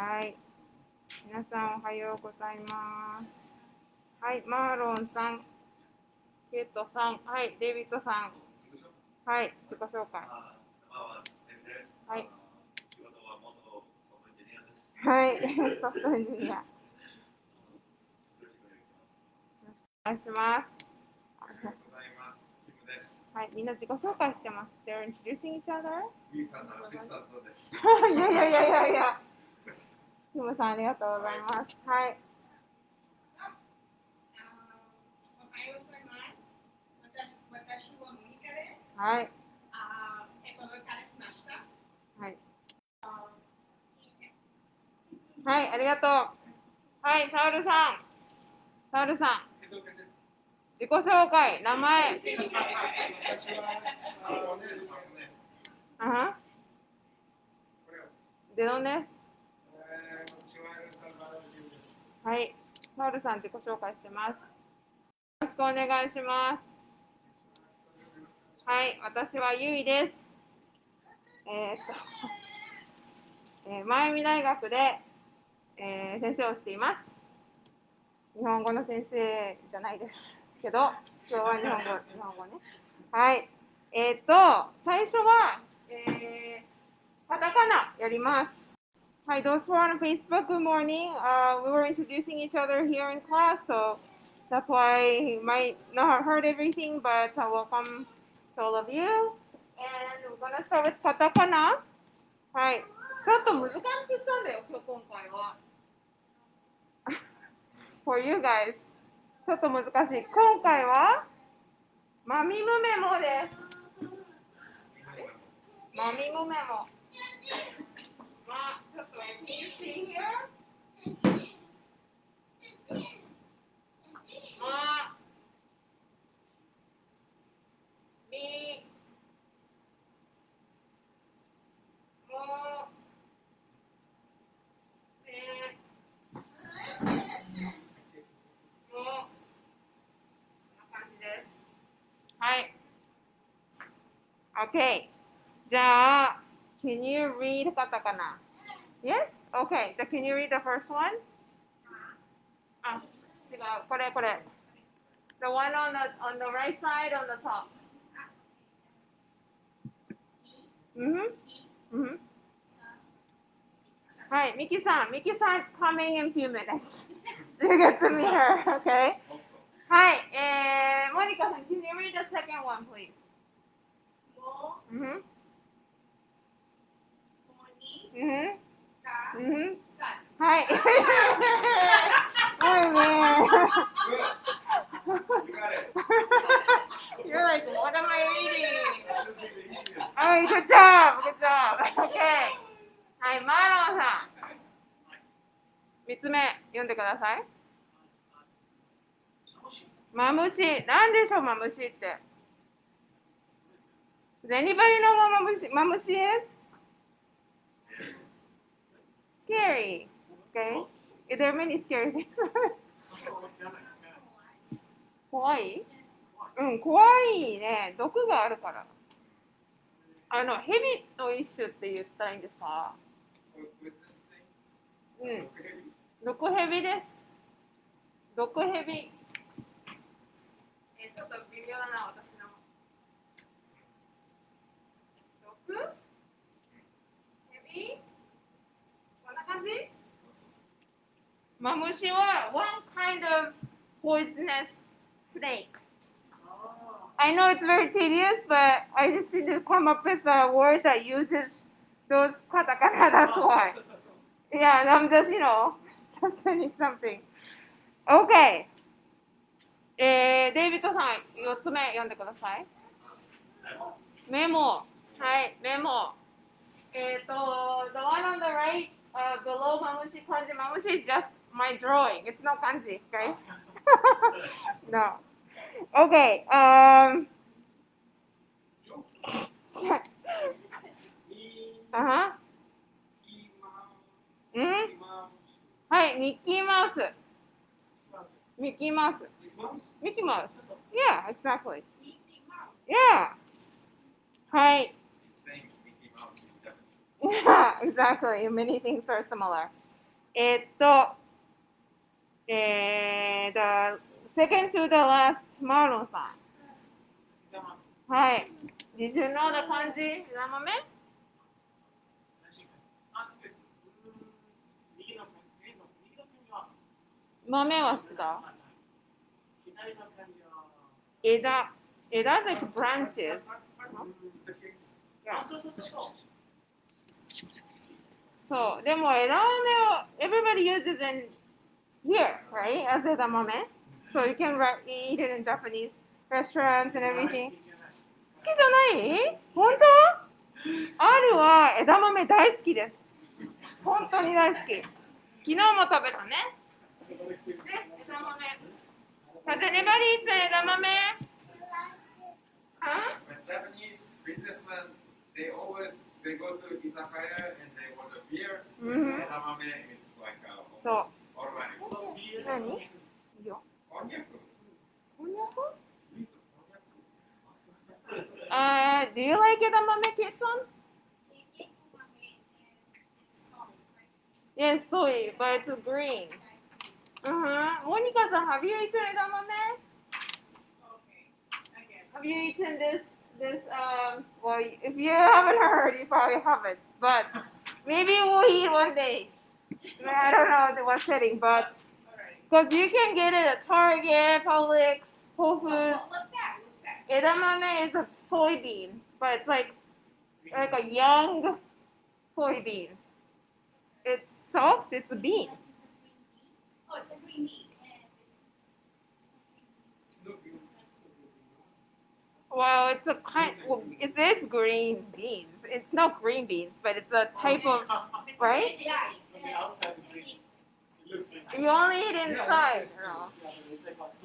はい。皆さんおはようございます。はい、マーロンさん、ケイトさん、はい、デイビッドさん、はい、自己紹介。はい。はい、ソフトエンジニア。お願いします。はい、みんな自己紹介してます。They're introducing each other? いや。キムさんありがとうございます。はい。おはようございます。私はモニカです。はい。エクアドルから来ました。はい。はい、ありがとう。はい、サウルさん。サウルさん。自己紹介、名前。¿De dónde es? はい、サウルさん自己紹介してます。よろしくお願いします。はい、私はゆいです。マイアミ大学で、先生をしています。日本語の先生じゃないですけど、今日は日本語ね。はい。最初は、カタカナやります。はい、those who are on Facebook, good morning. We were introducing each other here in class, so that's why you might not have heard everything, but welcome to all of you. And we're going to start with カタカナ。はい。ちょっと難しくしたんだよ、今回は。For you guys. ちょっと難しい。今回は、マミムメモです。マミムメモ。ちょっと、can you see here? はい。Okay. じゃあ、can you read カタカナ Yes? Okay. じゃあ、can you read the first one? あ、違う。これ。The one on the right side on the top. Mm-hmm. はい、ミキさん is coming in few minutes. You get to meet her, okay? はい、モニカさん、can you read the second one, please? はい。You're like, what am I reading? Alright, good job. Okay. はい、マーロンさん。3つ目、読んでください。マムシ。なんでしょう、マムシって。Does anybody know what マムシ is? Scary. Okay. There are many scary things. 怖い？うん、怖いね。毒があるから。ヘビの一種って言ったらいいんですか？うん。毒ヘビです。毒ヘビ。ちょっと微妙だな、私の。毒ヘビこんな感じ？マムシは one kind of poisonous snake. I know it's very tedious, but I just need to come up with a word that uses those katakana, that's why. Yeah, I'm just, just saying something. Okay. デイビッドさん、4つ目読んでください。メモ。はい、メモ。the one on the right, below マムシ、漢字、マムシ is just my drawing. It's not 漢字, okay? No. Okay.はい、ミッキーマウス。ミッキーマウス。Yeah, exactly. Yeah. はい。Yeah, exactly. Many things are similar. the second to the last マロンさん。はい。Did you know the 漢字枝豆？豆は知ってた？枝 like branches. Yeah. そう。でも枝豆を everybody uses in here, right? As 枝豆. So you can eat it in Japanese restaurants and everything. 好きじゃない？本当？あるは枝豆大好きです。本当に大好き。昨日も食べたね。枝豆。Has anybody eaten 枝豆？Huh? Japanese businessmen, they go to izakaya and they order beer. Mm-hmm. Edamame, it's like a そう。 automatic. 何？いいよ。こんにゃく？Do you like 枝豆、ケイソン？Yes, soy, but it's green. Monica san, have you eaten 枝豆？Have you eaten this well, if you haven't heard, you probably haven't, but maybe we'll eat one day. I don't know what setting, but because you can get it at Target, Publix, Whole Foods. What's that? Edamame is a soybean, but it's like a young soybean. It's soft, it's a bean. Oh, it's a green bean. Well, it's a kind. Well, it is green beans. It's not green beans, but it's a type of right. Yeah. On the outside is green. It looks green. You only eat inside,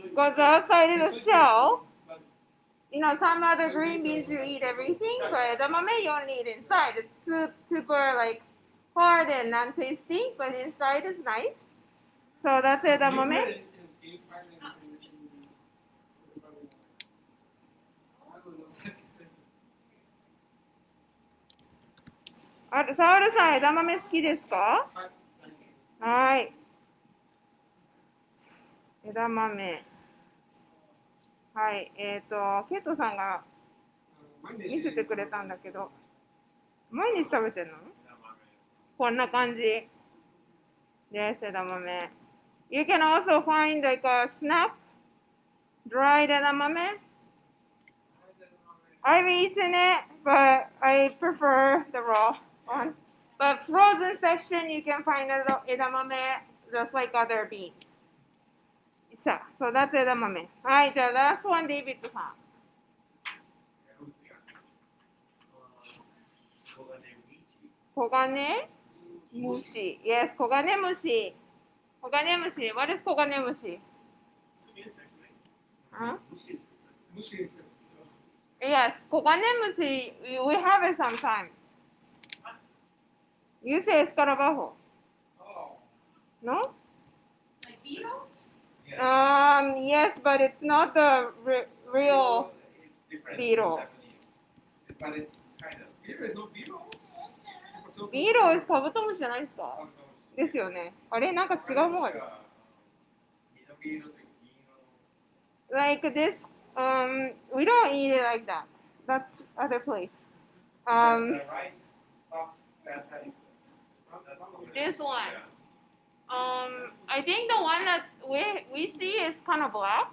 because the outside is a shell. You know, some other green beans you eat everything, but edamame you only eat inside. It's super like hard and non-tasty, but inside is nice. So that's edamame.サウルさん、枝豆好きですか？はい。枝豆。はい。ケイトさんが見せてくれたんだけど、毎日食べてんの？こんな感じです、枝豆。You can also find like a snap, dried 枝豆. I've eaten it, but I prefer the raw one. But frozen section, you can find edamame just like other beans. So that's edamame. はい、じゃあ last one, デイビッドさん。黄金虫。Yes, 黄金虫。黄金虫。What is 黄金虫？Huh? Yes, 黄金虫. We have it sometimes. You say escarabajo. No? Like beetle? Yes, but it's not the real beetle. But it's kind of. Beetle is no beetle. Beetle is カブトムシじゃないですか？ですよね。あれなんか違うもんある。Like this, we don't eat it like that. That's other place. This one. I think the one that we see is kind of black.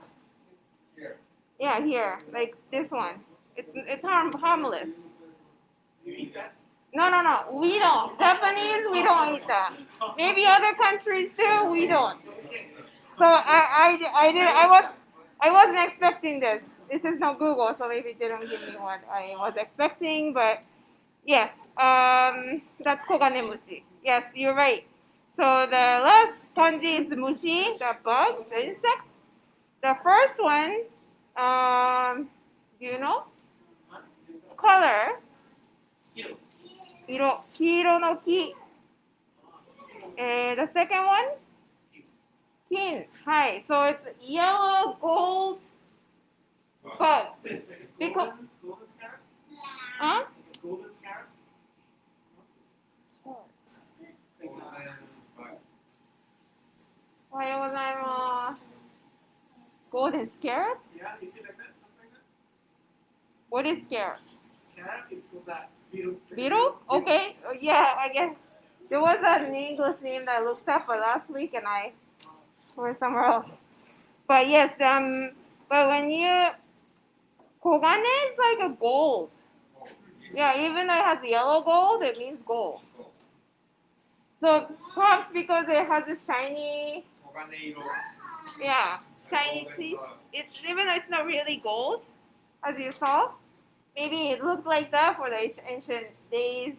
Here. Yeah, here, like this one. It's harmless. You eat that? No, we don't. Japanese, we don't eat that. Maybe other countries do, we don't. So I wasn't expecting this. This is not Google, so maybe it didn't give me what I was expecting. But yes, that's koganemushi. Yes, you're right. So the last kanji is mushi, the bugs, the insects. The first one, do you know? Colors. 色、黄色の木。The second one? 金。はい。So it's yellow, gold, bug. Because, huh? golden carrot? Yeah, you see like that? Something like that? What is carrot? Carrot is that beetle. Beetle? Okay. Yeah, I guess. There was an English name that I looked up last week and I went somewhere else. But yes, but when you, kogane is like a gold. Yeah, even though it has yellow gold, it means gold. So perhaps because it has a shiny, yeah, shiny teeth. It's even though it's not really gold, as you saw. Maybe it looked like that for the ancient days.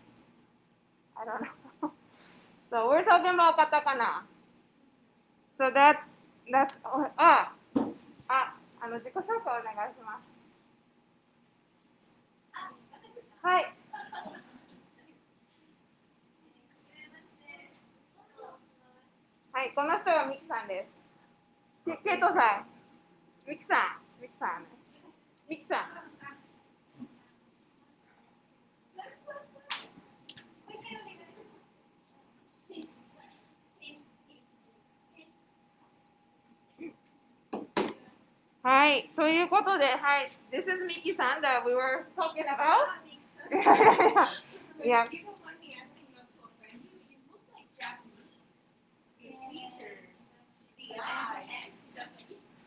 I don't know. So we're talking about katakana. So that's 自己紹介お願いします。はい。はい、この人がミキさんです。ケイトさん。ミキさん。ミキさん。ミキさん。はい、ということで、はい、This is Mikiさん that we were talking about. Yeah. You don't mind me asking not to offend you? You look like Japanese. Your features, the eyes.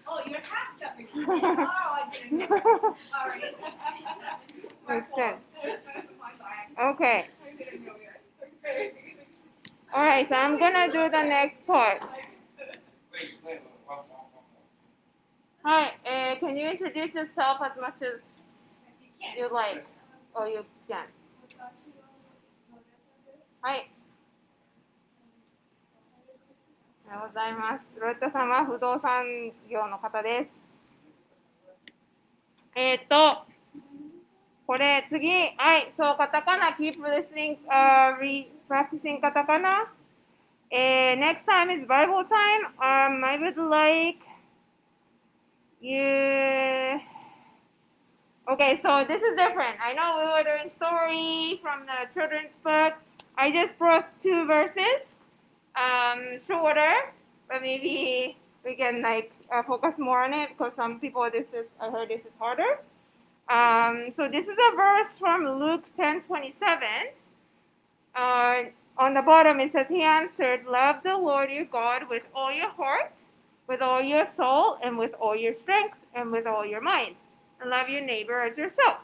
Oh, you're half Japanese. Oh, I didn't know. All right. Makes sense. My bad. Okay. I didn't know yet. Okay. All right, so I'm gonna do the next part. Wait, one more. Hi, can you introduce yourself as much as Yes, you like, or you can? はい。おはようございます。ロイトさんは不動産業の方です。これ次、はい、そう、カタカナ、keep listening, practicing カタカナ。Next time is Bible time. I would like you. Okay, so this is different. I know we were doing story from the children's book. I just brought 2 verses, shorter, but maybe we can like focus more on it because some people I heard this is harder. So this is a verse from Luke 10:27. On the bottom it says, He answered, love the Lord your God with all your heart, with all your soul, and with all your strength, and with all your mind. And love your neighbor as yourself.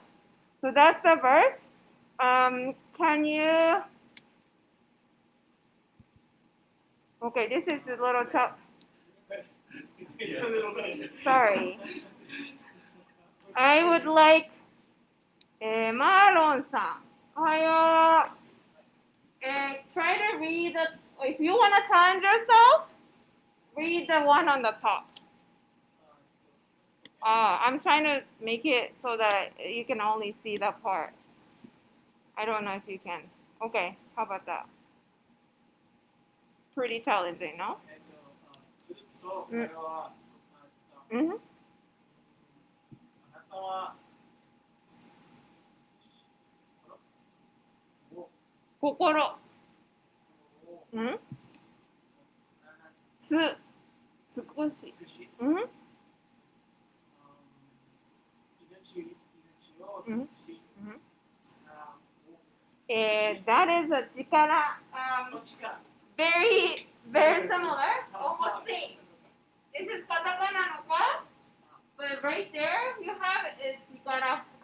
So that's the verse. Can you... Okay, this is a little tough. It's a little bit. Sorry. I would like... Marlon san. Try to read the... If you want to challenge yourself, read the one on the top. I'm trying to make it so that you can only see that part. I don't know if you can. Okay, how about that? Pretty challenging, no? Mm-hmm. 心。うん少し。うんThat is a 力. Very, very similar. Almost same. This is katakana no ka, but right there you have is 力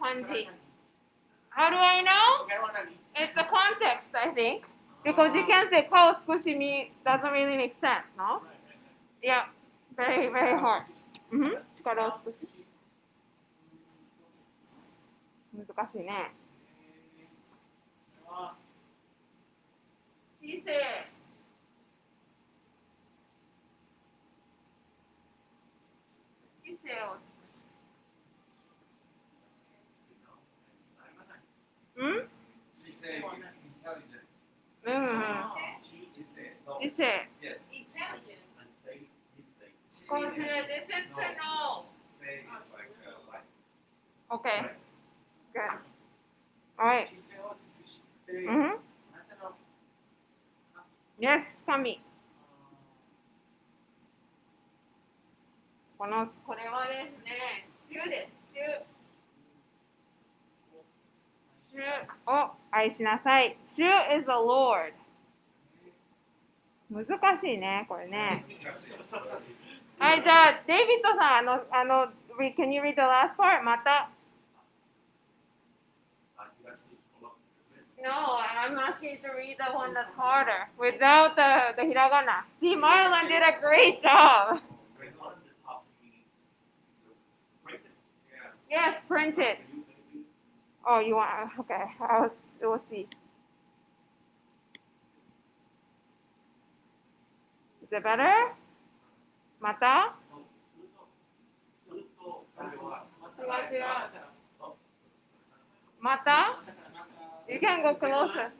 kanji. How do I know? It's the context, I think. Because you can't say 顔少しみ doesn't really make sense, no? Yeah, very, very hard. 力を少し。難しいね。姿勢。姿勢を。She said intelligence. 姿勢。 Yes. Intelligent. Consider this is to know. Say it's like life. Okay. Good. All right. Yes, Kami. これはですね、主です。主を愛しなさい。主 is the Lord。難しいね、これね。はい、じゃあ、デイビッドさん、can you read the last part? また。No, I'm asking you to read the one that's harder without the hiragana. See, Marlon did a great job. Yes, print it. Oh, you want? Okay, we'll see. Is it better? また？違う。また？ You can go closer.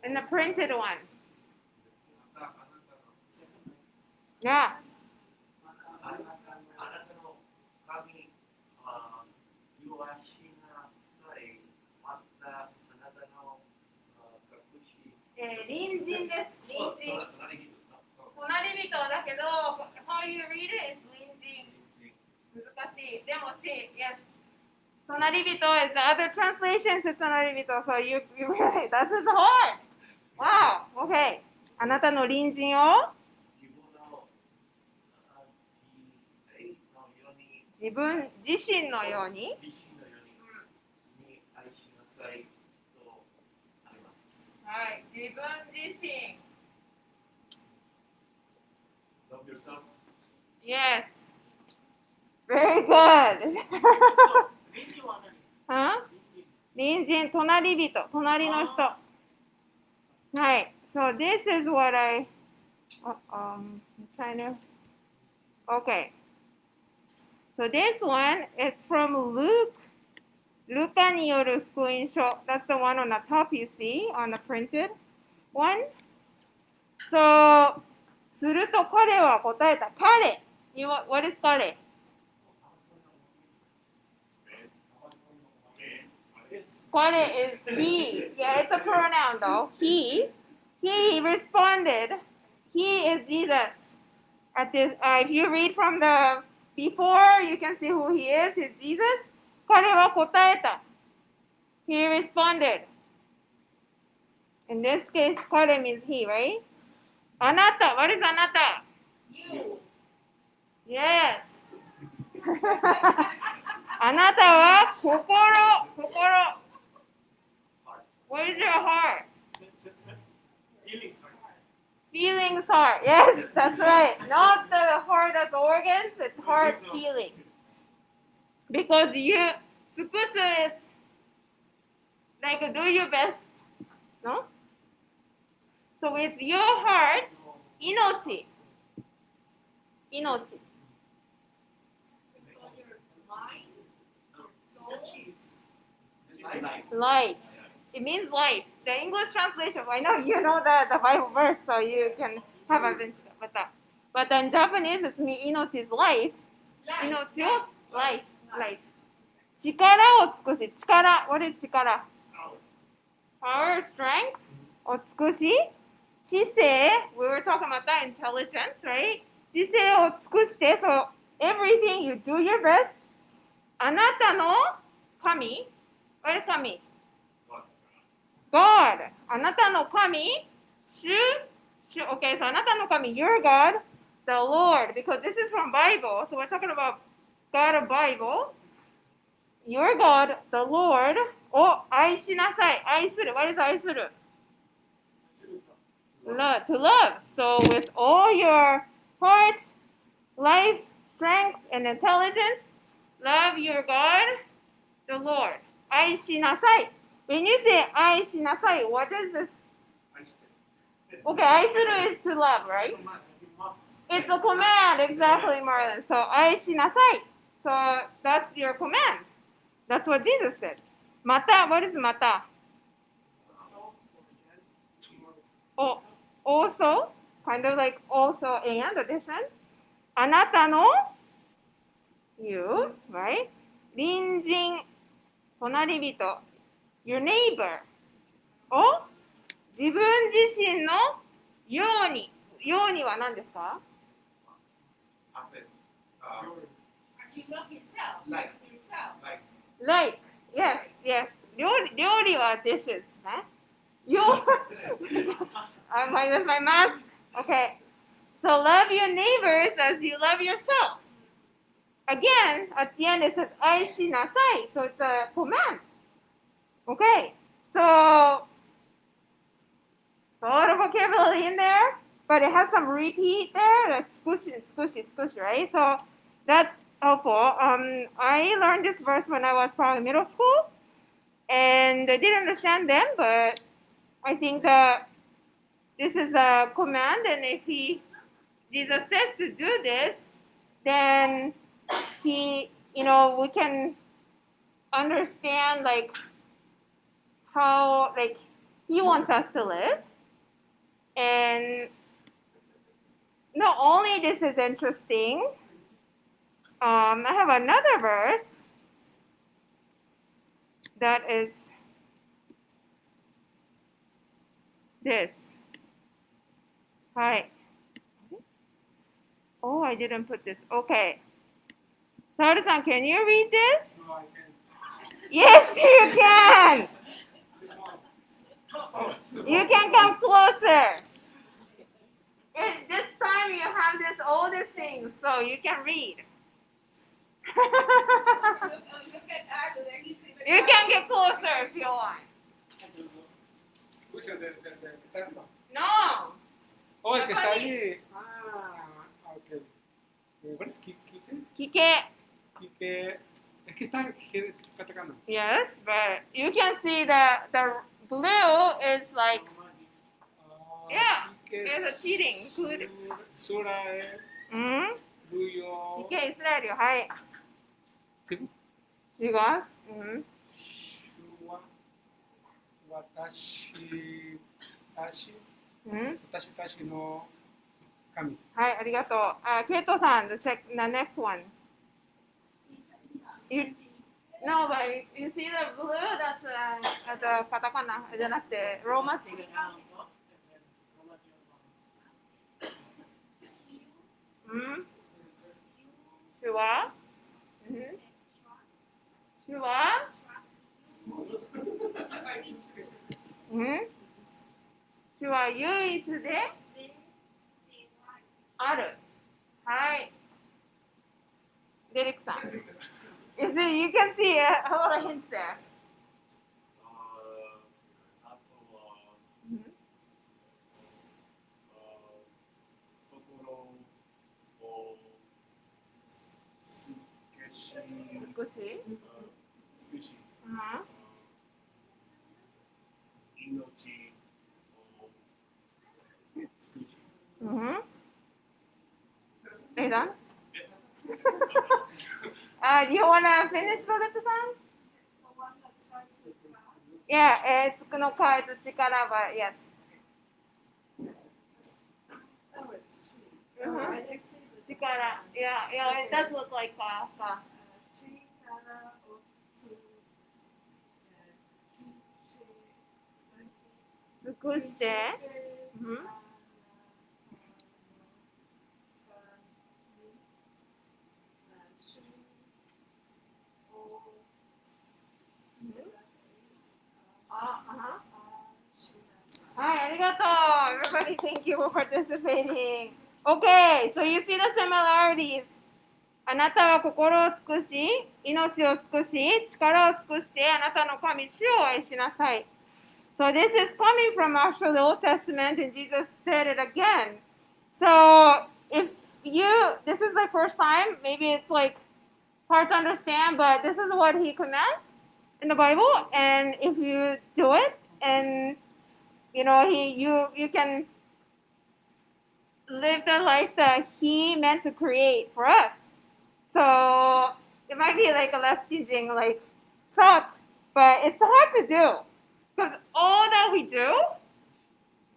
In the printed one. Yeah. 隣人です。隣人。隣人だけど、how you read it is 隣人。難しい。でもyes. 隣人 is the other translation is 隣人. So you really, that is hard. Wow. Okay. あなたの隣人を自分自身のようにはい、自分自身。Love yourself. Yes. Very good. 隣人、隣人、隣の人。はい。So this is what I'm trying to. Okay. So this one is from Luke. ルカによる福音書。That's the one on the top you see on the printed one. So すると彼は答えた。彼。What is 彼？彼 is he. Yeah, it's a pronoun though. He responded. He is Jesus. At this, if you read from the before, you can see who he is. He's Jesus. 彼は答えた。He responded. In this case, 彼 means he, right? あなた。What is あなた？ You. Yes. あなたは心。What is your heart? Feelings heart. Yes, that's right. Not the heart as organs, it's heart feeling. Because you, 尽くす is like do your best. No? So with your heart, 命. Because your mind, your soul. Life. It means life. The English translation, I know you know the Bible verse, so you can have a bit with that. But in Japanese, it's 命 is life. 命を life. 力を尽くし。力。What is 力？ Power, strength. を尽くし。知性。We were talking about that intelligence, right? 知性を尽くして、so everything you do your best. あなたの神。What is 神？God. あなたの神、主、okay, so あなたの神、your God, the Lord, because this is from Bible, so we're talking about God of Bible. Your God, the Lord, を愛しなさい。愛する。What is 愛する？ Love, to love. So with all your heart, life, strength, and intelligence, love your God, the Lord. 愛しなさい。When you say 愛しなさい, what is this? Okay, 愛する is to love, right? It's a command, exactly, Marlon. So 愛しなさい. So that's your command. That's what Jesus said. また, what is また? Also, kind of like also and addition. あなたの you, right? 隣人、隣人. Your neighbor を自分自身のようには何ですか？ access. As you love yourself. Like. Yourself. Like, yes, yes. 料理は dishes ね。with my mask. Okay. So love your neighbors as you love yourself. Again, at the end it says 愛しなさい. So it's a command. Okay. So a lot of vocabulary in there, but it has some repeat there, like squishy, right? So that's helpful. I learned this verse when I was probably middle school, and I didn't understand then, but I think that this is a command, and if Jesus says to do this, then we can understand like how like he wants us to live. And not only this is interesting, I have another verse that is this. Hi. Oh, I didn't put this. Okay. Saru-san, can you read this? No, I can't. Yes, you can. You can come closer. And this time you have all these things, so you can read. Look at Arlo, there he's even. You can get closer if you want. Escucha, está esto. No. Oh, el que está allí. Ok. What is Kike? Kike. Kike. Es que está katakana. Yes, but you can see the blue is like, yeah, it's a cheating. Good. Surae. Ruyo. Kike イスラエルよ。はい。違う。Shua. Watashi. Tashi. 私たちの神。はい、ありがとう。ケイトさん、the next one. No, but you see the blue? That's the カタカナじゃなくてローマ字。手話？手話？手話唯一である。はい。デレクさん。You can see a lot of hints there. 少し？Are you done? Do you want to finish, Loretta-san? The one that starts with God. Yeah, it's のカード力は yes. Oh, it's true. I didn't see the 力 yeah, it does look like 尽くして。はい、ありがとう。Everybody, thank you for participating. Okay, so you see the similarities. あなたは心を尽くし、命を尽くし、力を尽くして、あなたの神主を愛しなさい。So this is coming from actually the Old Testament, and Jesus said it again. So if this is the first time, maybe it's like hard to understand, but this is what he commands in the Bible, and if you do it, and you can live the life that he meant to create for us. So it might be like a life-changing thought, but it's hard to do because all that we do,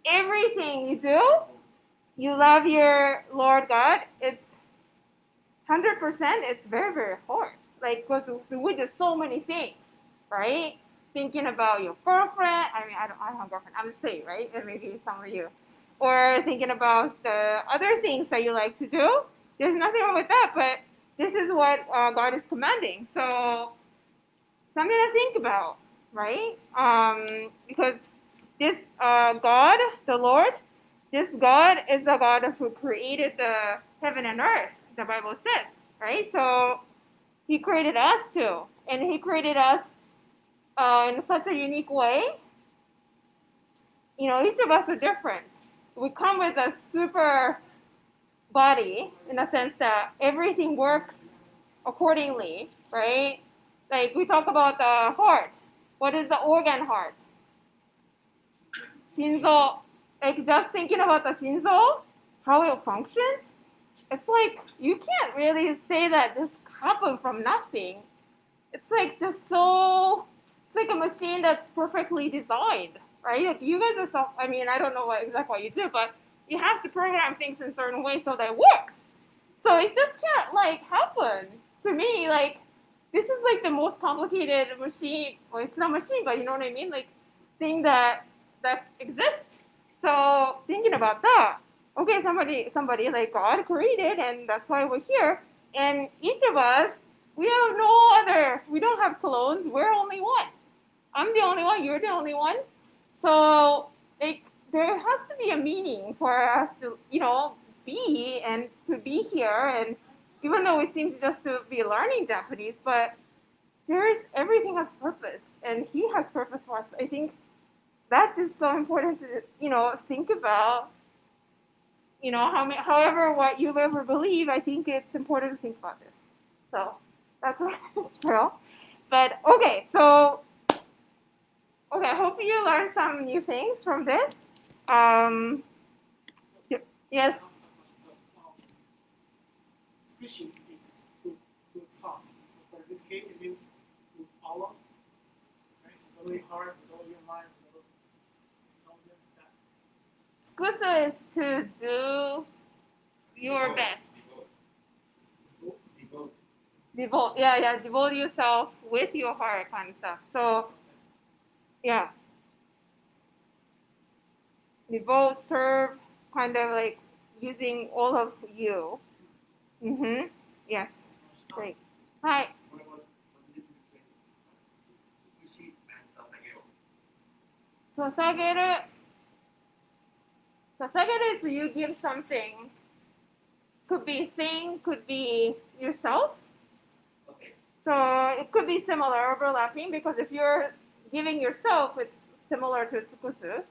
everything you do, you love your Lord God. It's 100%. It's very, very hard. Because we do so many things, right? Thinking about your girlfriend. I mean, I don't have a girlfriend. I'm just saying, right? And maybe some of you. Or thinking about the other things that you like to do. There's nothing wrong with that, but this is what God is commanding. So something to think about, right? Because this God, the Lord, this God is the God who created the heaven and earth, the Bible says, right? So He created us too, and He created us in such a unique way. You know, each of us are different. We come with a super body in the sense that everything works accordingly, right? Like we talk about the heart. What is the organ heart? Shinzo. Like just thinking about the shinzo, how it functions, it's like you can't really say that this happened from nothing. It's like just so, it's like a machine that's perfectly designed, right? Like you guys are so, I mean, I don't know exactly what you do, but you have to program things in a certain way so that it works. So it just can't like happen. To me, like this is like the most complicated machine. Well, it's not machine, but you know what I mean, like thing that exists. So thinking about that, okay, somebody like God created, and that's why we're here. And each of us, we have no other. We don't have clones. We're only one. I'm the only one. You're the only one. So like there has to be a meaning for us to, you know, be and to be here. And even though we seem just to be learning Japanese, but everything has purpose, and He has purpose for us. I think that is so important to, you know, think about. You know, however what you ever believe, I think it's important to think about this. So that's what it's true. But okay, so okay, I hope you learned some new things from this. Yes. So, fishing is to sauce. So for this case, it means to all of, right? With all your heart, with all your mind, with all that. Skusu is to do your best. Devote, yeah, devote yourself with your heart, kind of stuff. So, yeah, devote, serve, kind of like using all of you. Yes. Great. Hi. What about the difference between Tsukushi and Sasageyo? Sasageru is you give something. Could be thing, could be yourself. Okay. So it could be similar, overlapping, because if you're giving yourself, it's similar to tsukusu.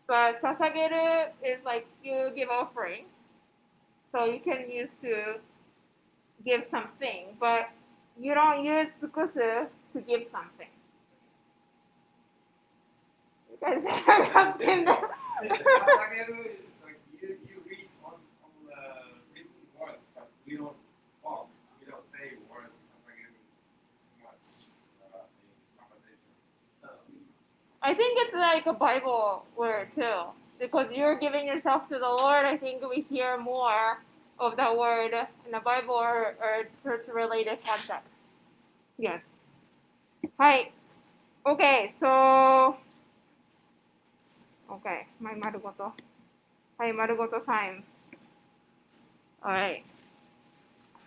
But sasageru is like you give offering. So you can use to give something, but you don't use tsukusu to give something. You guys are asking them. Sasageyo is like you read on written words, but we don't talk. We don't say words. Sasageyo too much in conversation. I think it's like a Bible word too, because you're giving yourself to the Lord. I think we hear more of that word in the Bible or church-related context. Yes. Hi. Okay, so okay, my marugoto. Hi, marugoto time. All right.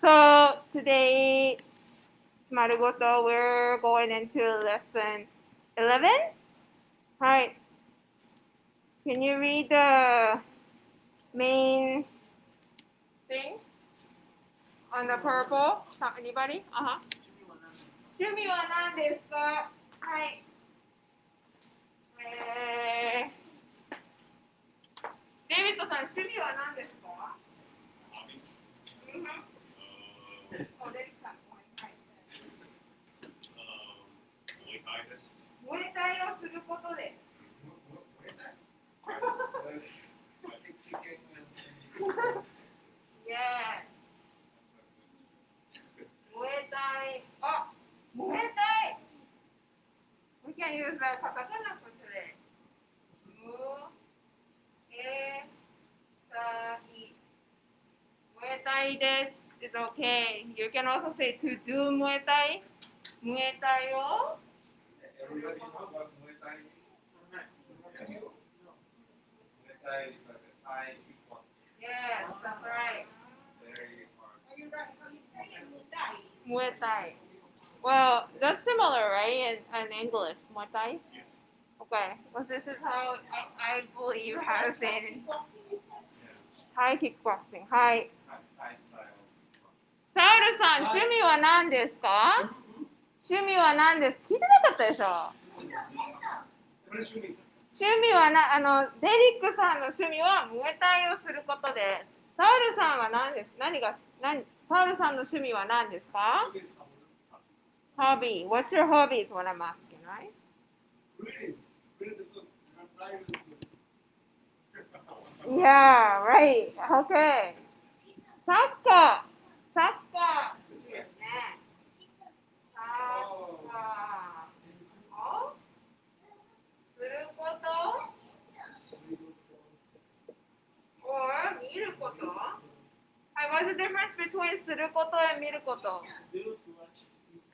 So today, marugoto, we're going into lesson 11. Hi. Can you read the main thing on the purple? Anybody? Uh-huh. 趣味は何ですか？はい。デイビッドさん、趣味は何ですか？うん。お、デビッドさん、はい。燃えたいをすることです。Yeah. 燃えたい。あ、燃えたい。We can use the katakana for today. 燃えたい。燃えたいです。It's okay. You can also say to do 燃えたい。燃えたいよ。Everybody knows what Muay Thai is? Muay Thai is like a Thai kickboxing. Yes, that's right. Very hard. how you say it, Muay Muay Thai. Well, that's similar, right? In English, Muay Thai. Yes. Okay. Well, this is how I believe how to say it in Boxing, you said? Thai kickboxing. はい。 Thai style. サウルさん、趣味は何ですか？趣味は何です？聞いてなかったでしょ？趣味はデリックさんの趣味はムエタイをすることです。サウルさんは何です？サウルさんの趣味は何ですか？ Hobby. What's your hobby is what I'm asking, right? Reading. Reading the book. Yeah, right. Okay. サッカー。サッカーですね。サッカーをすること or 見ること。はい、what's the difference between すること and 見ること？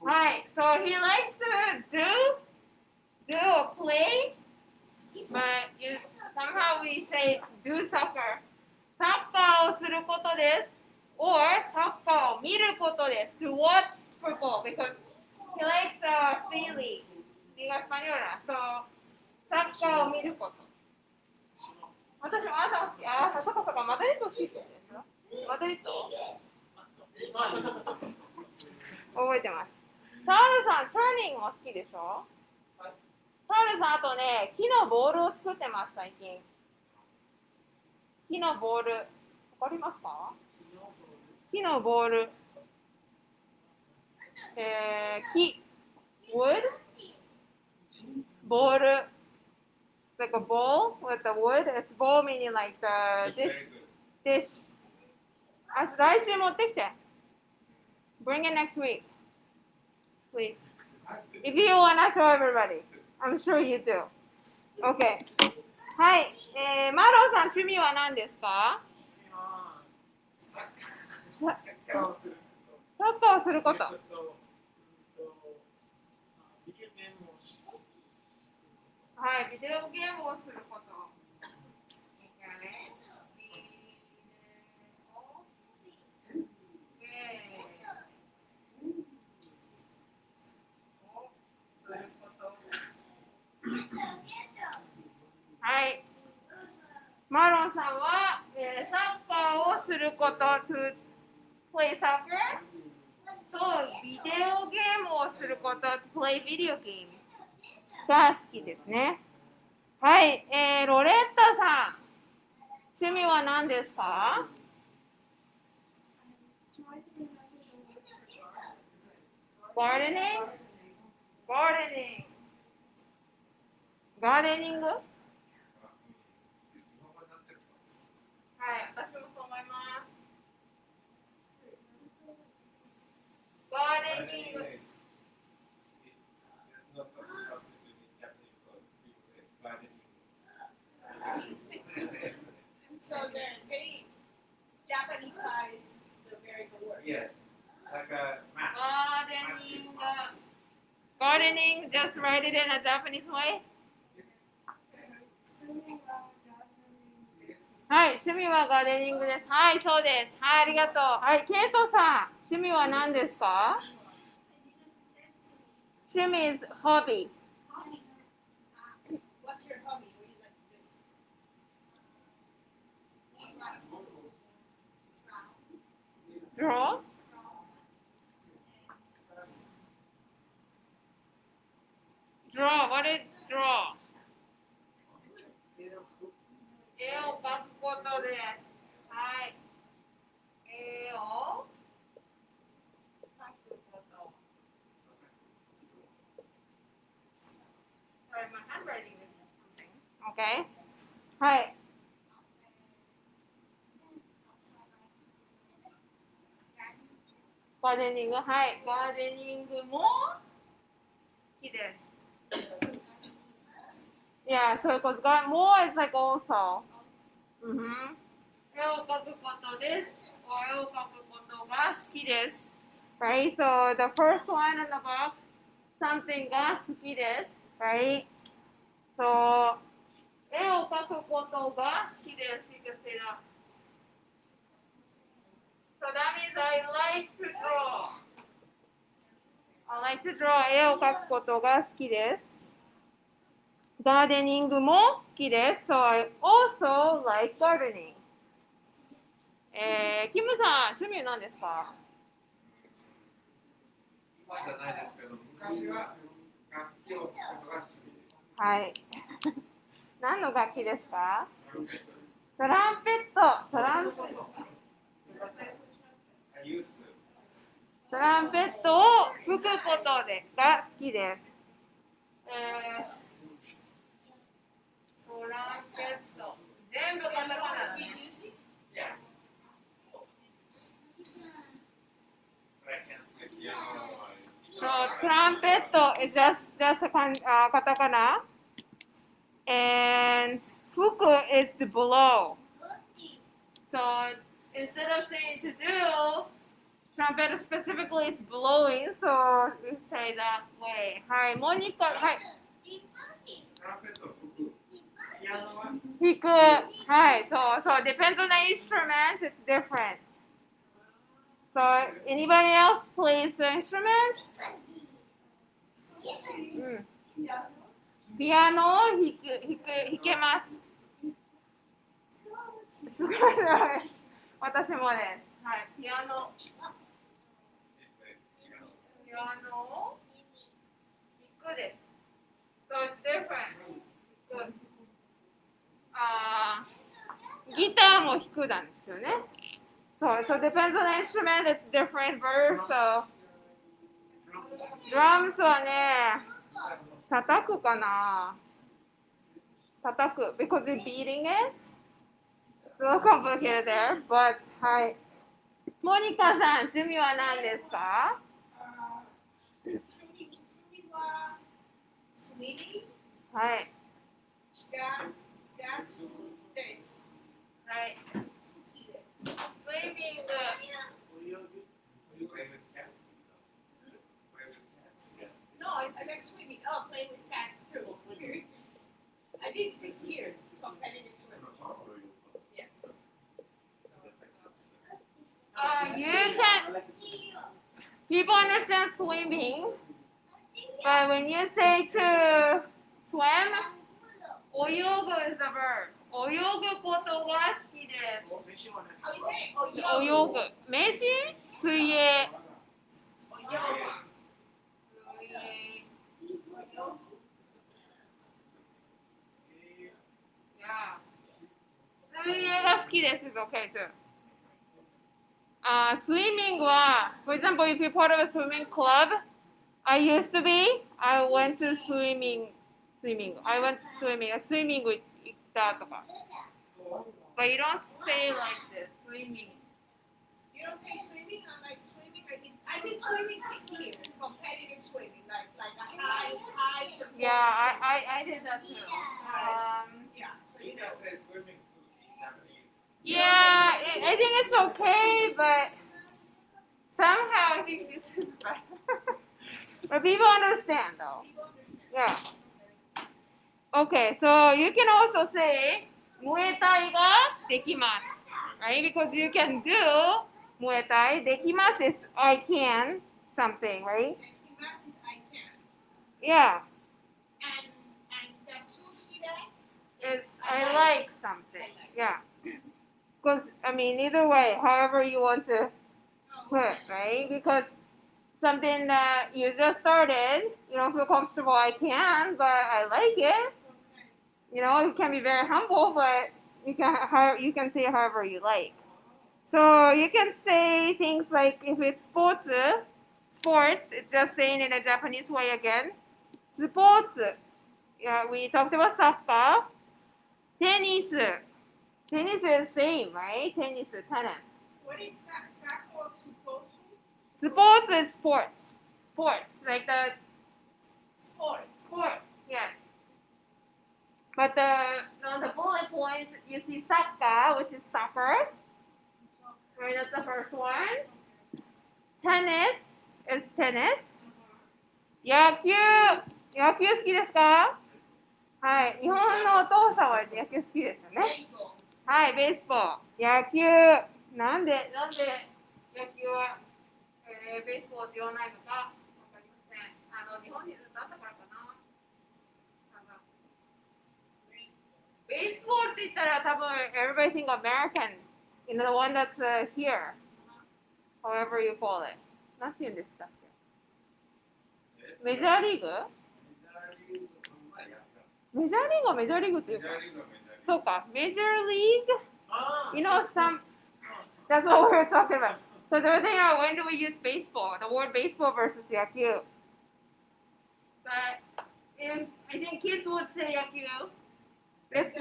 はい、so he likes to do a play, but somehow we say do soccer. サッカーをすることです。or サッカーを見ることです。to watch football because he likes Sealy, Liga Española. So サッカーを見ること。私もあなたも好き。あ、そこそこマドリッド好きって言うんですよ。マドリッド覚えてます。サウルさん、チャーニングも好きでしょ？サウルさん、あとね、木のボールを作ってます、最近。木のボール。わかりますか？木のボール。木。wood? ボール。It's like a bowl with the wood. It's bowl meaning like the dish. 来週持ってきて。Bring it next week. Please. If you want to show everybody. I'm sure you do. Okay. はい。マロンさん、趣味は何ですか？サッカーをすること。はい、ビデオゲームをすること。はい。マロンさんは、サッカーをすること、to play soccer とビデオゲームをすること、to play video game が好きですね。はい、ロレッタさん、趣味は何ですか？ガーデニング？ガーデニング？はい、私もそう思います。ガーデニング。So they Japanese-size the very good word. Yes. Like a smash. Gardening, just write it in a Japanese way. はい、趣味はガーデニングです。はい、そうです。はい、ありがとう。はい、ケイトさん、趣味は何ですか？趣味 is hobby. What's your hobby? What do you like to do? Draw? Draw, what is draw? 絵を描くことです。はい。絵を描くこと。Sorry, my handwriting is something. Okay. はい。ガーデニング、はい。ガーデニングも好きです。Yeah, so because more is like also. 絵を描くことです。絵を描くことが好きです。Right? So the first one in the box, something が好きです。Right? So 絵を描くことが好きです。You can say that. So that means is I like to draw. I like to draw. 絵を描くことが好きです。ガーデニングも好きです。So I also like gardening. キムさん、趣味何ですか？今じゃないですけど、昔は楽器を弾くことが趣味です。はい。何の楽器ですか？トランペット。トランペット。I used to. トランペットを吹くことが好きです。トランペット。全部カタカナだね。Yeah. But I can't play piano. So trumpet is just a katakana, and fuku is to blow. So instead of saying to do, trumpet specifically is blowing. So we say that way. Hi, Monica. Hi. トランペットを吹く。ピアノは Hiku. Hi. So depends on the instrument. It's different. So anybody else plays the instrument? うん。ピアノを弾けます。すごい。私もです。はい。ピアノを弾くです。So it's different. ギターも弾くなんですよね。So depends on the instrument, it's different verse. So drums はね、叩くかな。叩く because you're beating it. It's a little complicated there, but はい。モニカさん、趣味は何ですか？趣味はスイミング。はい。ダンスです。はい。スイミング。You play with cats? Play with cats? Yeah. No, I like swimming. Oh, playing with cats too. I did 6 years competitive swimming. Yes. You can. People understand swimming, but when you say to swim, 泳ぐ is a verb. 泳ぐことが好きです。 How you say it? 泳ぐ。名詞？水泳。水泳が好きです。is okay too. Swimming は for example, if you're part of a swimming club, I used to be, I went to swimming. I went swimming. Swimming 行ったとか。But you don't say like this, swimming. You don't say swimming? I'm like swimming. I did swimming 6 years, competitive swimming, like a high performance. Yeah, I did that too. Yeah, so You you can know. say swimming too in Japanese. Yeah, I think it's okay, but somehow I think this is better. But people understand though. People understand. Yeah. Okay, so you can also say ムエタイができます。Right? Because you can do ムエタイ。できます is I can something, right? Dekimasu is I can. Yeah. And the sushi desu Is I like something. Yeah. Because, I mean, either way, however you want to put, right? Because something that you just started, you don't feel comfortable, I can, but I like it. You know, you can be very humble, but you can say however you like. So you can say things like if it's sports, it's just saying in a Japanese way again. Sports. Yeah, we talked about soccer. Tennis. Tennis is same, right? Tennis. What is Sako supposed to? Sports is sports. Sports, like the Sports. yes. But on the bullet point, you see soccer, which is soccer. Right, that's the first one. Tennis is tennis. 野球好きですか？はい。日本のお父さんは野球好きですよね。 Baseball. はい、ベースボール。野球。なんで野球は、ベースボールって言わないのかわかりません。日本にずっとあったからかな。ベースボールって言ったら多分 everybody think American, you know, the one that's here, however you call it. なんて言うんでしたっけ？メジャーリーグ？メジャーリーグはメジャーリーグっていうか。そうか、メジャーリーグ You know, that's what we were talking about. So they were thinking, when do we use baseball? The word baseball versus 野球. But if I think kids would say 野球. Let's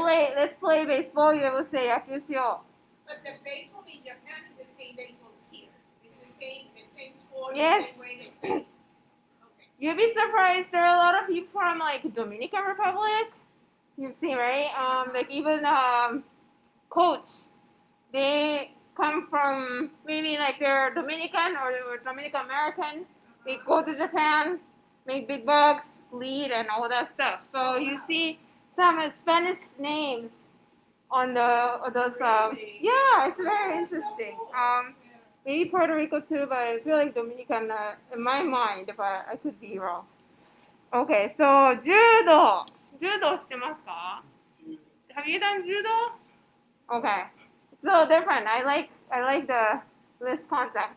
play baseball. You would say 野球しよう. But the baseball in Japan is the same baseball as here. It's the same sport, Yes. the same way they play. Okay. You'd be surprised. There are a lot of people from like Dominican Republic. You've seen, right? Like even coach. They come from maybe like they're Dominican or they were Dominican American. They go to Japan, make big bucks, lead, and all that stuff. So you see some Spanish names on those. Yeah, it's very interesting. Maybe Puerto Rico too, but I feel like Dominican in my mind, but I could be wrong. Okay, so judo. Judo 知ってますか? Have you done judo? Okay. So different. I like the less contact.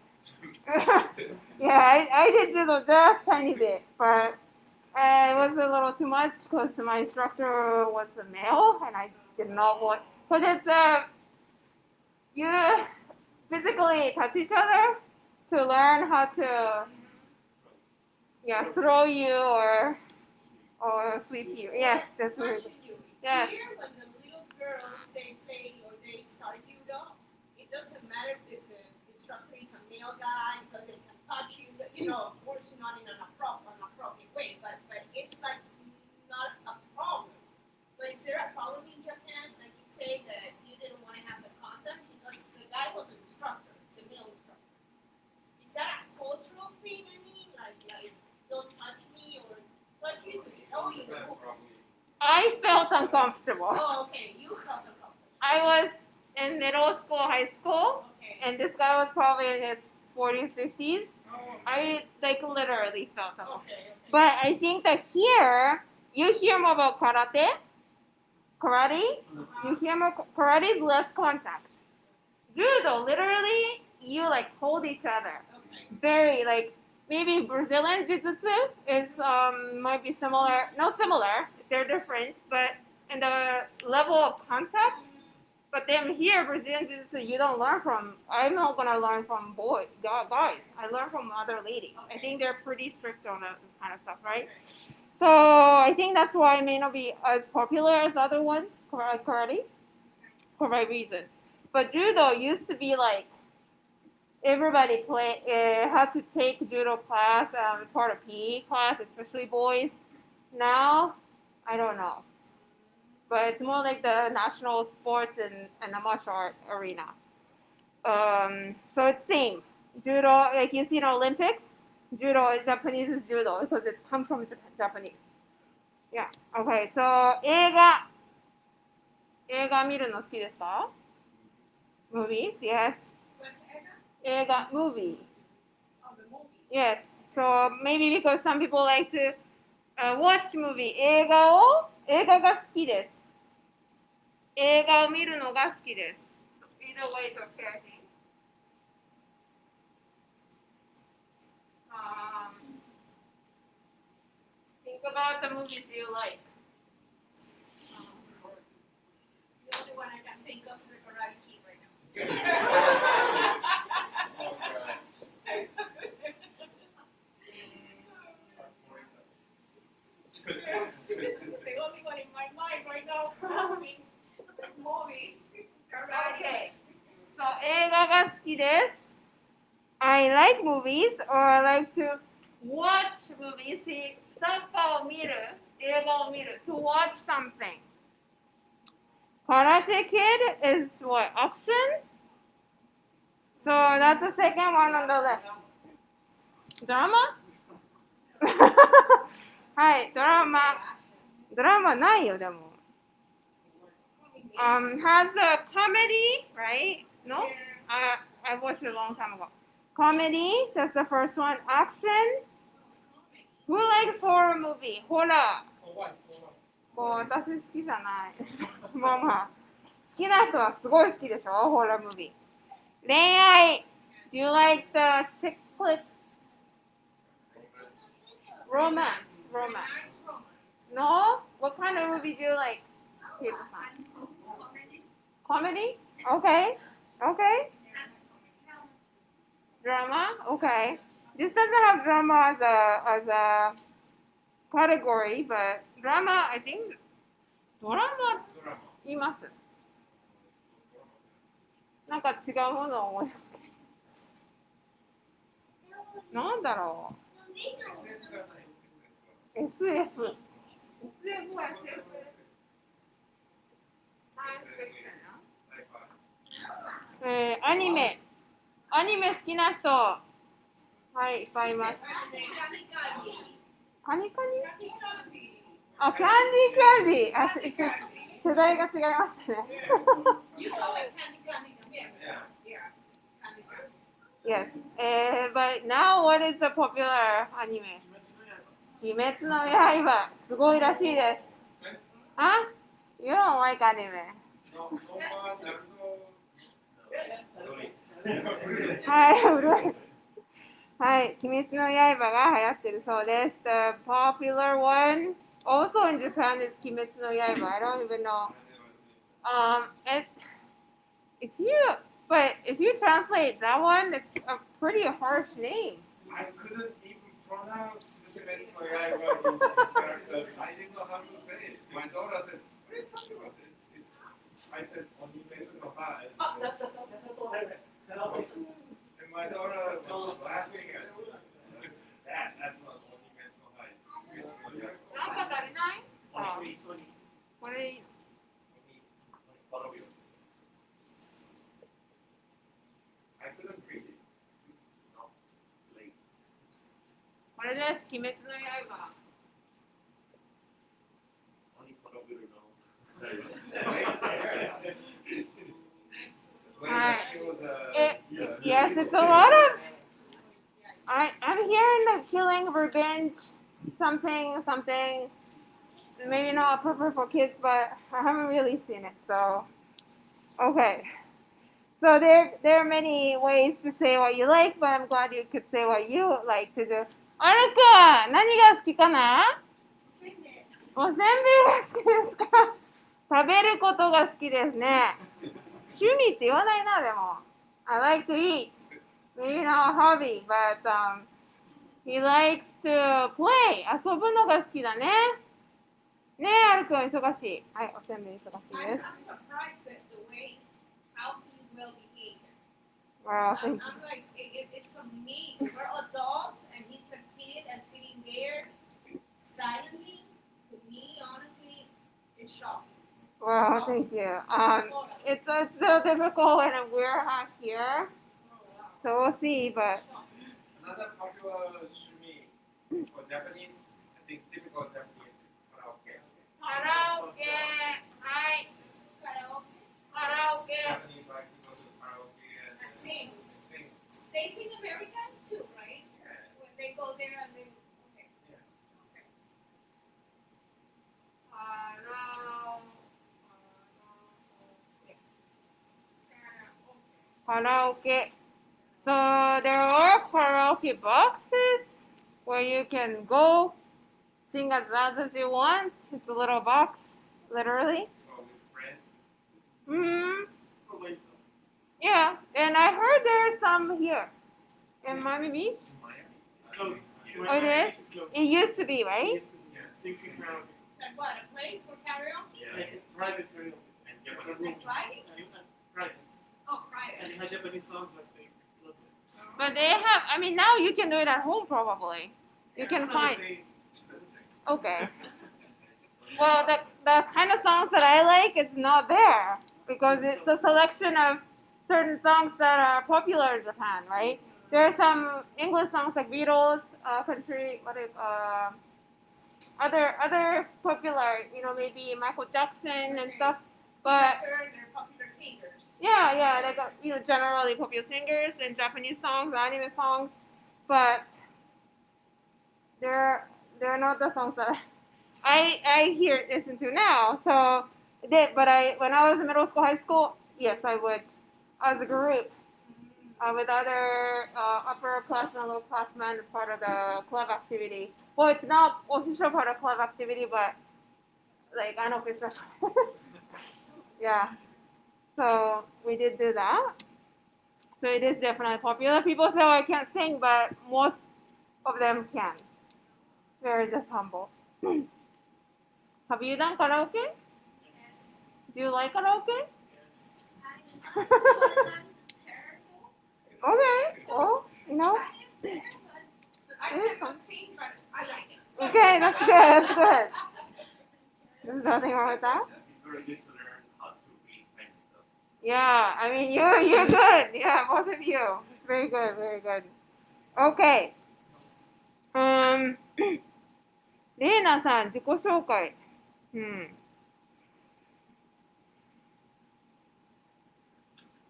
Yeah, I did judo just tiny bit, but it was a little too much because my instructor was a male and I did not want. But it's you physically touch each other to learn how to throw you or sweep you. Yes, that's really good. Question you. Yes. Here, when the little girls they play or they start judo, it doesn't matter if the instructor is a male guy because they can touch you. You know, of course, not in an appropriate way, but it's like not a problem. But is there a problem in Japan? Like you say that you didn't want to have the contact because the guy was an instructor, the male instructor. Is that a cultural thing? I mean, like don't touch me or touch you to show you the move. I felt uncomfortable. Oh, okay. You felt uncomfortable. I was in middle school, high school, Okay. and this guy was probably in his 40s, 50s. Oh, I like literally felt uncomfortable. okay. But I think that here, you hear more about karate. You hear more karate is less contact. Judo, literally, you like hold each other. Okay. Very like maybe Brazilian jiu-jitsu is might be similar. No, similar. They're different, but in the level of contact. But then here, Brazilian jiu-jitsu, you don't learn from. I'm not gonna learn from guys. I learn from other ladies. I think they're pretty strict on this kind of stuff, right? So I think that's why it may not be as popular as other ones, karate, for my reason. But judo used to be like everybody had to take judo class as part of PE class, especially boys. Now, I don't know. But it's more like the national sports and the martial art arena. So it's same. Judo, like you see in Olympics, judo is Japanese is judo because it comes from Japanese. Yeah. Okay. So 映画見るの好きですか? Movies, yes. What's Edna? 映画 movie. Oh, the movie. Yes. So maybe because some people like to watch movie. 映画が好きです。映画を見るのが好きです。Either way is okay, I think. Think about the movies you like. The only one I can think of is the Karate Kid right now. The only one in my mind right now, movie, Karate. Okay. So 映画が好きです。I like movies or I like to watch movies. See, サッカーを見る、映画を見る。To watch something. Karate Kid is what? Action? So that's the second one on the left. Drama? はい、ドラマないよ、でも。Has a comedy, right? No? I watched it a long time ago. Comedy, that's the first one. Action. Who likes horror movie? Horror. 怖い。もう私好きじゃない。まあまあ。好きな人はすごい好きでしょ ?horror movie。恋愛。Do you like the chick flick? Romance. Romance. No? What kind of movie do you like? Comedy? Okay. Okay. Drama? Okay. This doesn't have drama as a category, but drama, I think, ドラマドラマ。います。なんか違うものを思い浮かべなんだろう。SF。SF は SF。アニメ。アニメ好きな人。はい、いっぱいいます。カニカニあ、キャンディーキャンディー。あ、世代が違いましたね。Yes. But now what is the popular anime? 鬼滅の刃。すごいらしいです。あ You don't like anime. はい、古い。はい、鬼滅の刃が流行ってるそうです。The popular one also in Japan is 鬼滅の刃. I don't even know. If you translate that one, it's a pretty harsh name. I couldn't even pronounce the Kimetsu no Yaiba in characters. I didn't know how to say it. My daughter said, what are you talking about? I said, Onimetsu no Ha. And my daughter was laughing at me. That's not Onimetsu no Ha. It's Kimetsu no Yaiba. なんか足りないあこれいいの I couldn't read it. No, late. これです。鬼滅の刃。 Yes, it's a lot of. I'm hearing the killing, revenge, something. Maybe not appropriate for kids, but I haven't really seen it. So, okay. So there are many ways to say what you like, but I'm glad you could say what you like to do. あるか、何が好きかな？おせんべいが好きですか？食べることが好きですね。趣味って言わないな、でも。I like to eat. Maybe not a hobby, but he likes to play. 遊ぶのが好きだね。ねえ、あるくん忙しい。はい、おせんべい忙しいです。I'm surprised at the way how he will behave. Wow, I'm like, it's amazing. We're adults and he's a kid and sitting there silently. To me, honestly, it's shocking. wow, thank you. It's so difficult when we're not here, so we'll see. But Another popular shumi for Japanese, I think typical Japanese is karaoke. karaoke, hi, karaoke. Japanese like to go to karaoke and sing. sing. They sing American too, right? Yeah. When they go there and they. Okay. Yeah. Okay. Karaoke. So there are karaoke boxes where you can go sing as loud as you want. It's a little box, literally. Or with friends. Hmm. Yeah, and I heard there are some here in Miami Beach. Miami. Oh, it is? It used to be, right? And what, a place for karaoke? Yeah. Private karaoke. And Is Japanese. it driving? Private. Oh, private. And they had Japanese songs, but they closed it. But they have, I mean, now you can do it at home probably. You can It's not find. the same. It's not the same. Okay. Well, the kind of songs that I like, it's not there because it's a selection of certain songs that are popular in Japan, right? There are some English songs like Beatles, country, other popular, maybe Michael Jackson and stuff. But They're popular singers. Yeah, like generally popular singers and Japanese songs, anime songs, but they're not the songs that I listen to now. So but when I was in middle school, high school, yes, I would as a group with other upperclassmen, lowerclassmen as part of the club activity. Well, it's not official part of club activity, but like unofficial. Yeah. So we did do that. So it is definitely popular. People say, oh, I can't sing, but most of them can. They're just humble. Have you done karaoke? Yes. Do you like karaoke? Yes. Okay. Well, I cannot sing, but I like it. Okay, that's good. That's good. There's nothing wrong with that. It's very good to learn how to read kind of stuff. Yeah, I mean you're good. Yeah, both of you. Very good, very good. Okay. レイナさん自己紹介。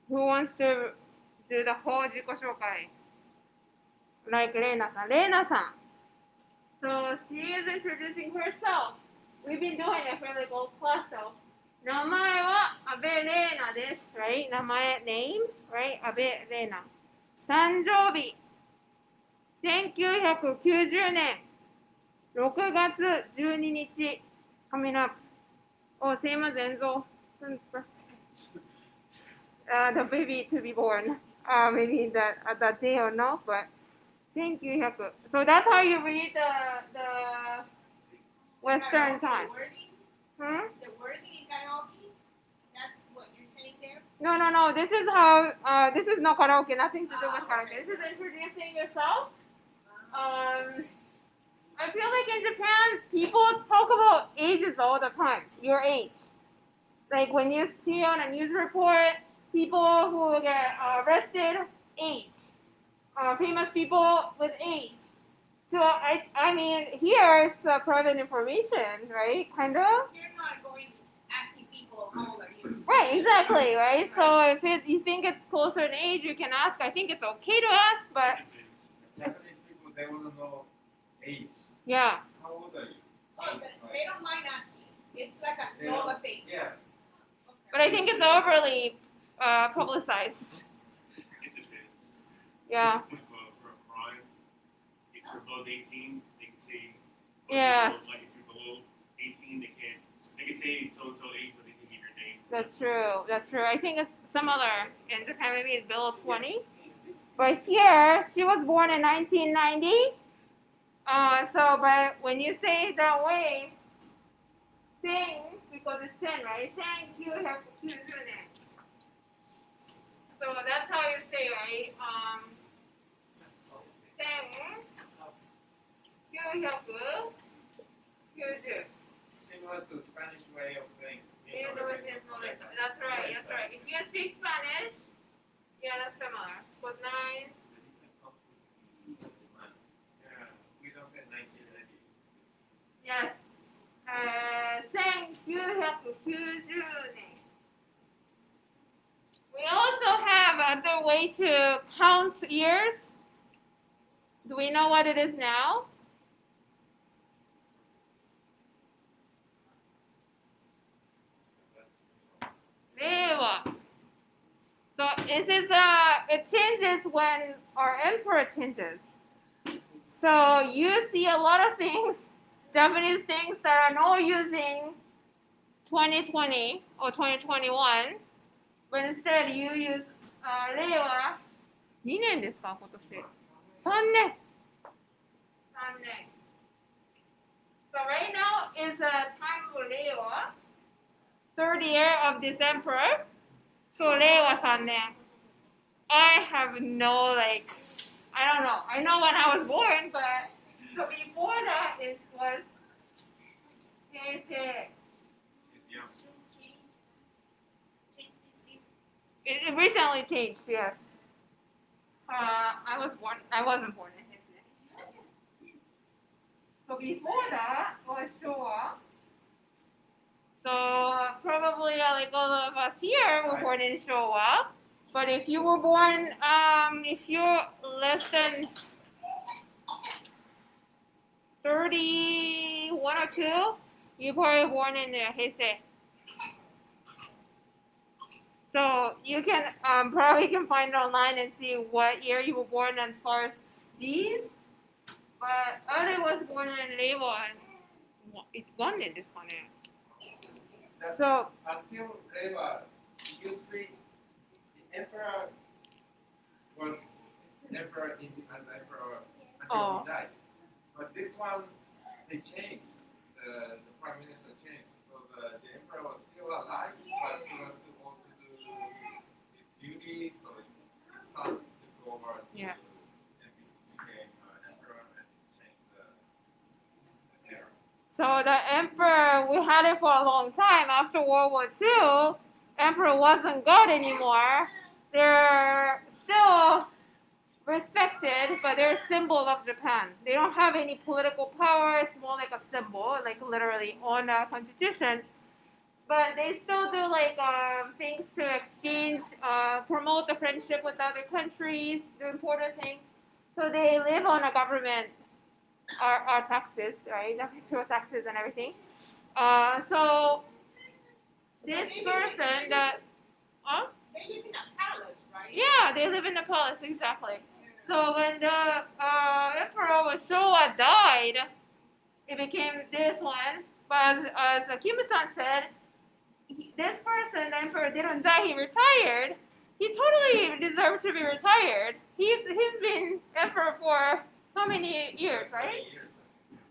Who wants to do the whole 自己紹介? Like レイナさん。レイナさん。So she is introducing herself. We've been doing it for like old class, so. 名前は阿部レイナです。Right? 名前、name? Right? 阿部レイナ。誕生日。1990年6月12日。Coming up. Oh, same as Enzo. The baby to be born. Maybe that day or no, but 1900. So that's how you read the Western time. The wording in karaoke? That's what you're saying there? No. This is how. This is no karaoke. Nothing to do with karaoke. This is introducing yourself. I feel like in Japan, people talk about ages all the time. Your age. Like when you see on a news report, people who get arrested, age. Famous people with age. So I mean, here it's private information, right? Kind of. You're not going asking people how old are you. Right, exactly, right? So if you think it's closer in age, you can ask. I think it's okay to ask, but Japanese people, they want to know age. yeah. How old are you? Oh, but they don't mind asking. It's like a normal thing. Yeah. Okay. But I think it's overly publicized. It depends. Yeah. For a crime, if you're above 18, they can say. Yeah. Like if you're below 18, they can say so-and-so age, but they can give your name. That's true. I think it's similar in Japan. Maybe it's below 20. But here, she was born in 1990. But when you say it that way, sing, because it's 10, right? Sing, you have to choose your name. So that's how you say, right? Sing, you have to choose. Similar to Spanish way of saying. That's right. If you speak Spanish, yeah, that's similar. But 9. Yeah, we don't say 1990. Yes. 1990年. We also have another way to count years. Do we know what it is now? Reiwa. So it changes when our emperor changes. So you see a lot of things, Japanese things that are not using 2020 or 2021, but instead you use 令和2年ですか今年3年 So right now is a time for 令和 third year of this emperor. So 令和3年 I have no I don't know. I know when I was born, but so before that it was Heisei. It recently changed, yes. I wasn't born in Heisei. So before that was Showa. So probably like all of us here were born in Showa. But if you were born, if you're less than 31 or 2, you're probably born in Heisei. So you can probably can find it online and see what year you were born as far as these. But Ore was born in Reiwa and it won in this one. That's So until Reiwa, usually the emperor was emperor as emperor until he died. But this one, they changed. The prime minister changed. So the emperor was still alive, but he was too old to do his duties. So his son took over and became emperor and changed the era. So the emperor, we had it for a long time. After World War II, emperor wasn't God anymore. They're still respected, but they're a symbol of Japan. They don't have any political power. It's more like a symbol, like literally on a constitution. But they still do like things to exchange, promote the friendship with other countries, do important things. So they live on a government, our taxes, right? Japanese taxes and everything. So this person that, They live in a palace, right? yeah, they live in the palace, exactly. So when the emperor Showa died, it became this one. But as Akima-san said, this person, the emperor, didn't die. He retired. He totally deserved to be retired. He's been emperor for how many years, right?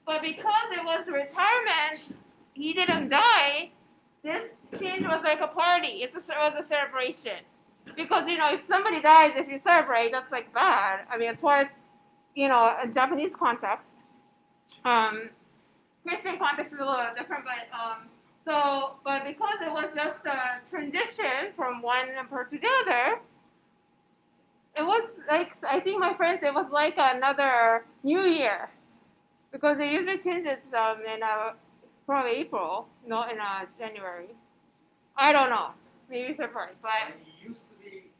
But because it was retirement, he didn't die. This change was like a party. It was a celebration. Because, if somebody dies, if you celebrate, that's like bad. I mean, as far as, a Japanese context. Christian context is a little different, but because it was just a transition from one emperor to the other, it was like, I think my friend said, it was like another New Year. Because they usually change it in probably April, not in January. I don't know. Maybe February, but And it used to be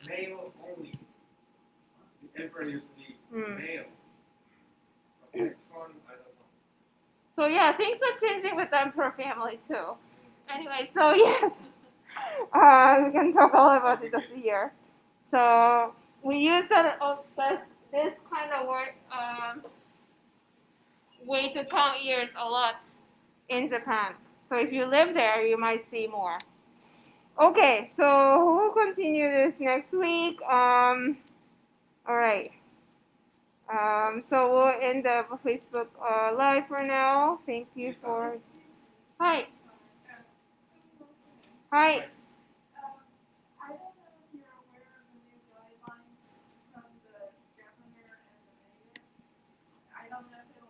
male only. The emperor used to be male. But next one, I don't know. so yeah, things are changing with the emperor family too. Anyway, so yes, we can talk all about it just here. So we use this kind of word way to count years a lot in Japan. So if you live there, you might see more. Okay, so we'll continue this next week. All right. So we'll end the Facebook live for now. Thank you for. Hi. Hi.